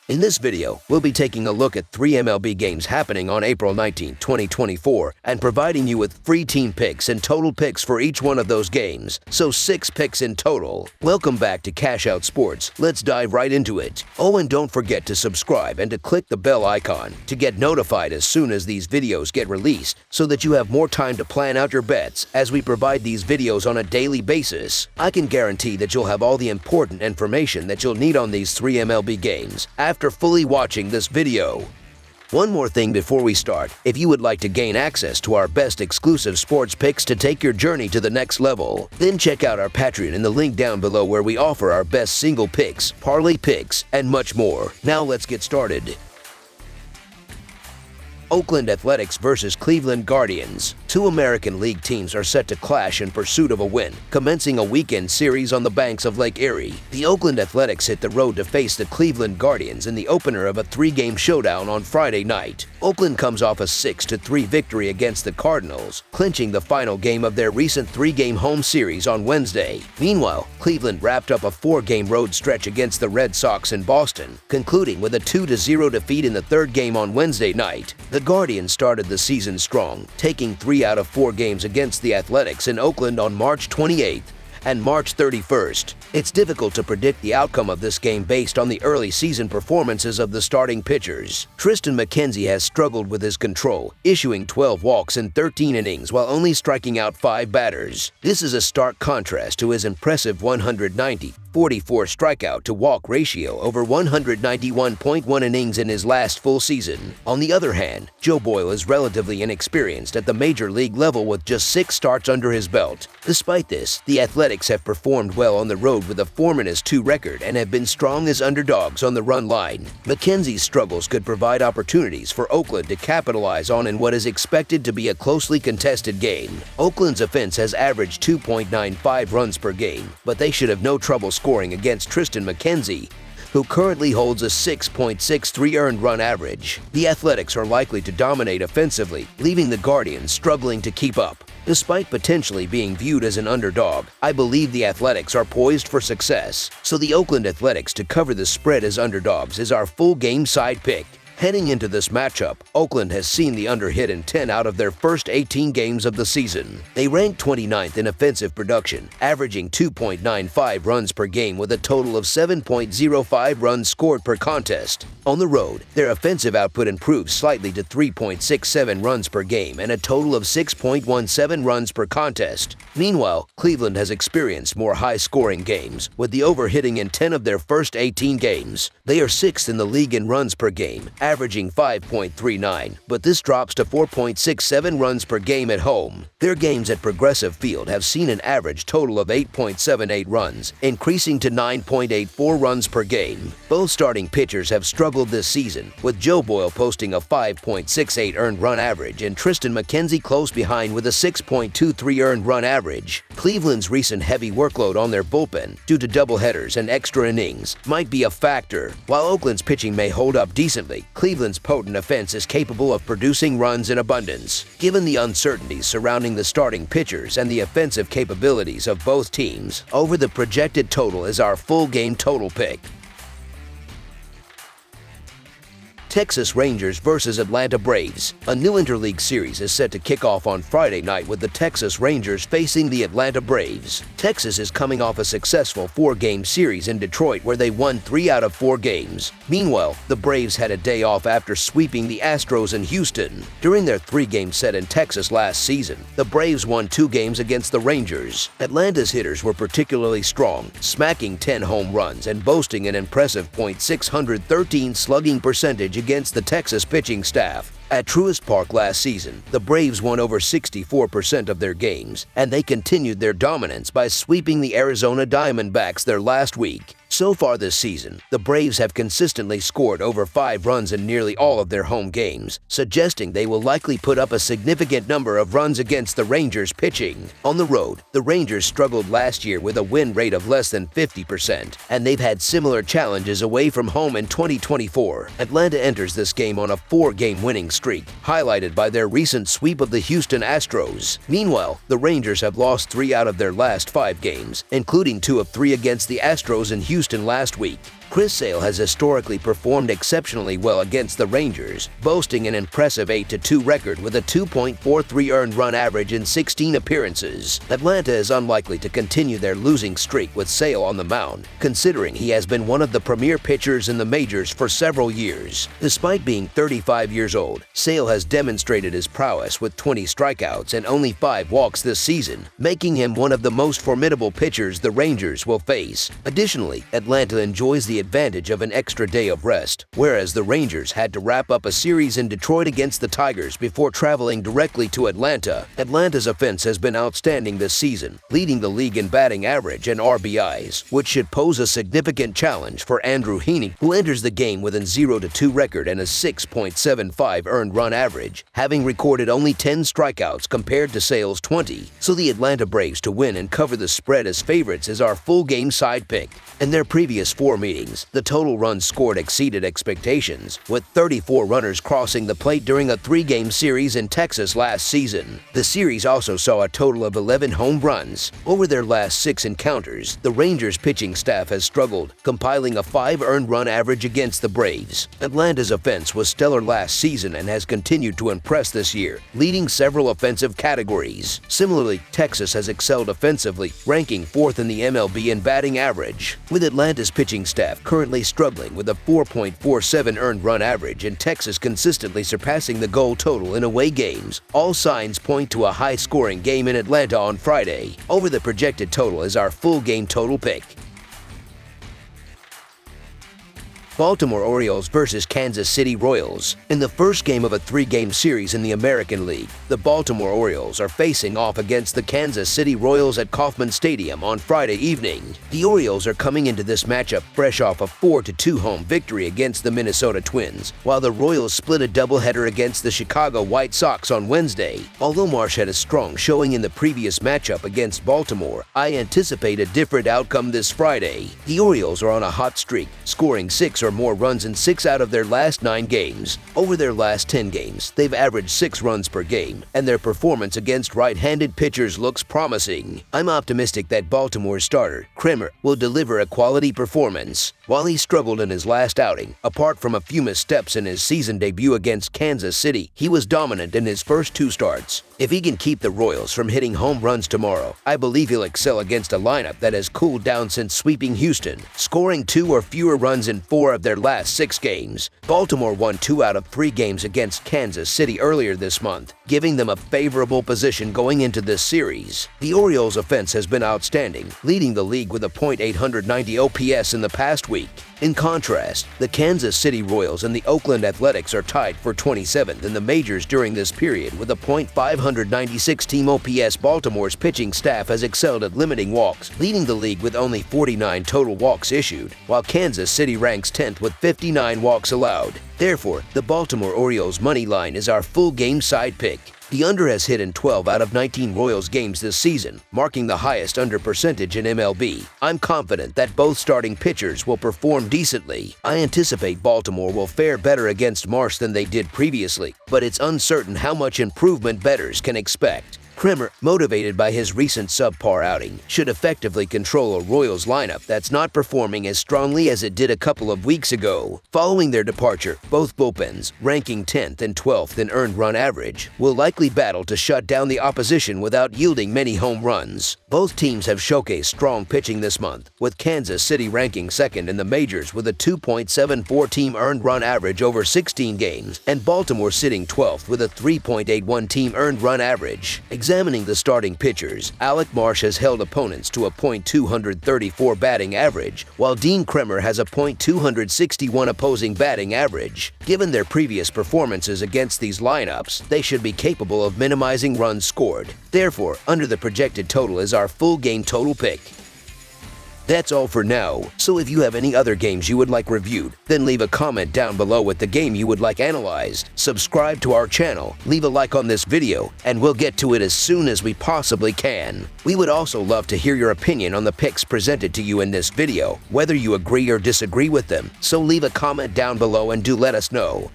In this video, we'll be taking a look at 3 MLB games happening on April 19, 2024, and providing you with free team picks and total picks for each one of those games, so 6 picks in total. Welcome back to Cash Out Sports. Let's dive right into it. Oh, and don't forget to subscribe and to click the bell icon to get notified as soon as these videos get released, so that you have more time to plan out your bets as we provide these videos on a daily basis. I can guarantee that you'll have all the important information that you'll need on these 3 MLB games after fully watching this video. One more thing before we start, if you would like to gain access to our best exclusive sports picks to take your journey to the next level, then check out our Patreon in the link down below where we offer our best single picks, parlay picks, and much more. Now let's get started. Oakland Athletics versus Cleveland Guardians. 2 American League teams are set to clash in pursuit of a win, commencing a weekend series on the banks of Lake Erie. The Oakland Athletics hit the road to face the Cleveland Guardians in the opener of a 3-game showdown on Friday night. Oakland comes off a 6-3 victory against the Cardinals, clinching the final game of their recent 3-game home series on Wednesday. Meanwhile, Cleveland wrapped up a 4-game road stretch against the Red Sox in Boston, concluding with a 2-0 defeat in the 3rd game on Wednesday night. The Guardians started the season strong, taking 3 out of 4 games against the Athletics in Oakland on March 28th and March 31st. It's difficult to predict the outcome of this game based on the early season performances of the starting pitchers. Triston McKenzie has struggled with his control, issuing 12 walks in 13 innings while only striking out 5 batters. This is a stark contrast to his impressive 190-44 strikeout to walk ratio over 191.1 innings in his last full season. On the other hand, Joe Boyle is relatively inexperienced at the major league level with just 6 starts under his belt. Despite this, the Athletics have performed well on the road with a 4-2 record and have been strong as underdogs on the run line. McKenzie's struggles could provide opportunities for Oakland to capitalize on in what is expected to be a closely contested game. Oakland's offense has averaged 2.95 runs per game, but they should have no trouble scoring against Triston McKenzie, who currently holds a 6.63 earned run average. The Athletics are likely to dominate offensively, leaving the Guardians struggling to keep up. Despite potentially being viewed as an underdog, I believe the Athletics are poised for success, so the Oakland Athletics to cover the spread as underdogs is our full game side pick. Heading into this matchup, Oakland has seen the under hit in 10 out of their first 18 games of the season. They rank 29th in offensive production, averaging 2.95 runs per game with a total of 7.05 runs scored per contest. On the road, their offensive output improves slightly to 3.67 runs per game and a total of 6.17 runs per contest. Meanwhile, Cleveland has experienced more high-scoring games, with the over-hitting in 10 of their first 18 games. They are 6th in the league in runs per game, averaging 5.39, but this drops to 4.67 runs per game at home. Their games at Progressive Field have seen an average total of 8.78 runs, increasing to 9.84 runs per game. Both starting pitchers have struggled this season, with Joe Boyle posting a 5.68 earned run average and Triston McKenzie close behind with a 6.23 earned run average. Cleveland's recent heavy workload on their bullpen, due to doubleheaders and extra innings, might be a factor. While Oakland's pitching may hold up decently, Cleveland's potent offense is capable of producing runs in abundance. Given the uncertainties surrounding the starting pitchers and the offensive capabilities of both teams, over the projected total is our full game total pick. Texas Rangers versus Atlanta Braves. A new interleague series is set to kick off on Friday night with the Texas Rangers facing the Atlanta Braves. Texas is coming off a successful 4-game series in Detroit where they won 3 out of 4 games. Meanwhile, the Braves had a day off after sweeping the Astros in Houston. During their 3-game set in Texas last season, the Braves won 2 games against the Rangers. Atlanta's hitters were particularly strong, smacking 10 home runs and boasting an impressive .613 slugging percentage against the Texas pitching staff. At Truist Park last season, the Braves won over 64% of their games, and they continued their dominance by sweeping the Arizona Diamondbacks their last week. So far this season, the Braves have consistently scored over 5 runs in nearly all of their home games, suggesting they will likely put up a significant number of runs against the Rangers pitching. On the road, the Rangers struggled last year with a win rate of less than 50%, and they've had similar challenges away from home in 2024. Atlanta enters this game on a 4-game winning streak, highlighted by their recent sweep of the Houston Astros. Meanwhile, the Rangers have lost 3 out of their last 5 games, including 2 of 3 against the Astros in Houston last week. Chris Sale has historically performed exceptionally well against the Rangers, boasting an impressive 8-2 record with a 2.43 earned run average in 16 appearances. Atlanta is unlikely to continue their losing streak with Sale on the mound, considering he has been one of the premier pitchers in the majors for several years. Despite being 35 years old, Sale has demonstrated his prowess with 20 strikeouts and only 5 walks this season, making him one of the most formidable pitchers the Rangers will face. Additionally, Atlanta enjoys the advantage of an extra day of rest, whereas the Rangers had to wrap up a series in Detroit against the Tigers before traveling directly to Atlanta. Atlanta's offense has been outstanding this season, leading the league in batting average and RBIs, which should pose a significant challenge for Andrew Heaney, who enters the game with a 0-2 record and a 6.75 earned run average, having recorded only 10 strikeouts compared to Sale's 20. So the Atlanta Braves to win and cover the spread as favorites is our full game side pick. In their previous 4 meetings, the total runs scored exceeded expectations, with 34 runners crossing the plate during a 3-game series in Texas last season. The series also saw a total of 11 home runs. Over their last 6 encounters, the Rangers pitching staff has struggled, compiling a 5 earned run average against the Braves. Atlanta's offense was stellar last season and has continued to impress this year, leading several offensive categories. Similarly, Texas has excelled offensively, ranking 4th in the MLB in batting average. With Atlanta's pitching staff currently struggling with a 4.47 earned run average and Texas consistently surpassing the goal total in away games, all signs point to a high-scoring game in Atlanta on Friday. Over the projected total is our full game total pick. Baltimore Orioles versus Kansas City Royals. In the first game of a 3-game series in the American League, the Baltimore Orioles are facing off against the Kansas City Royals at Kauffman Stadium on Friday evening. The Orioles are coming into this matchup fresh off a 4-2 home victory against the Minnesota Twins, while the Royals split a doubleheader against the Chicago White Sox on Wednesday. Although Marsh had a strong showing in the previous matchup against Baltimore, I anticipate a different outcome this Friday. The Orioles are on a hot streak, scoring 6 or more runs in 6 out of their last 9 games. Over their last 10 games, they've averaged 6 runs per game, and their performance against right-handed pitchers looks promising. I'm optimistic that Baltimore's starter, Kirms, will deliver a quality performance. While he struggled in his last outing, apart from a few missteps in his season debut against Kansas City, he was dominant in his first 2 starts. If he can keep the Royals from hitting home runs tomorrow, I believe he'll excel against a lineup that has cooled down since sweeping Houston, scoring 2 or fewer runs in 4 of their last 6 games. Baltimore won 2 out of 3 games against Kansas City earlier this month, giving them a favorable position going into this series. The Orioles' offense has been outstanding, leading the league with a .890 OPS in the past week. In contrast, the Kansas City Royals and the Oakland Athletics are tied for 27th in the majors during this period with a .596 team OPS. Baltimore's pitching staff has excelled at limiting walks, leading the league with only 49 total walks issued, while Kansas City ranks 10th with 59 walks allowed. Therefore, the Baltimore Orioles money line is our full game side pick. The under has hit in 12 out of 19 Royals games this season, marking the highest under percentage in MLB. I'm confident that both starting pitchers will perform decently. I anticipate Baltimore will fare better against Marsh than they did previously, but it's uncertain how much improvement bettors can expect. Kirms, motivated by his recent subpar outing, should effectively control a Royals lineup that's not performing as strongly as it did a couple of weeks ago. Following their departure, both bullpens, ranking 10th and 12th in earned run average, will likely battle to shut down the opposition without yielding many home runs. Both teams have showcased strong pitching this month, with Kansas City ranking 2nd in the majors with a 2.74 team earned run average over 16 games, and Baltimore sitting 12th with a 3.81 team earned run average. Examining the starting pitchers, Alec Marsh has held opponents to a .234 batting average, while Dean Kremer has a .261 opposing batting average. Given their previous performances against these lineups, they should be capable of minimizing runs scored. Therefore, under the projected total is our full game total pick. That's all for now, so if you have any other games you would like reviewed, then leave a comment down below with the game you would like analyzed. Subscribe to our channel, leave a like on this video, and we'll get to it as soon as we possibly can. We would also love to hear your opinion on the picks presented to you in this video, whether you agree or disagree with them, so leave a comment down below and do let us know.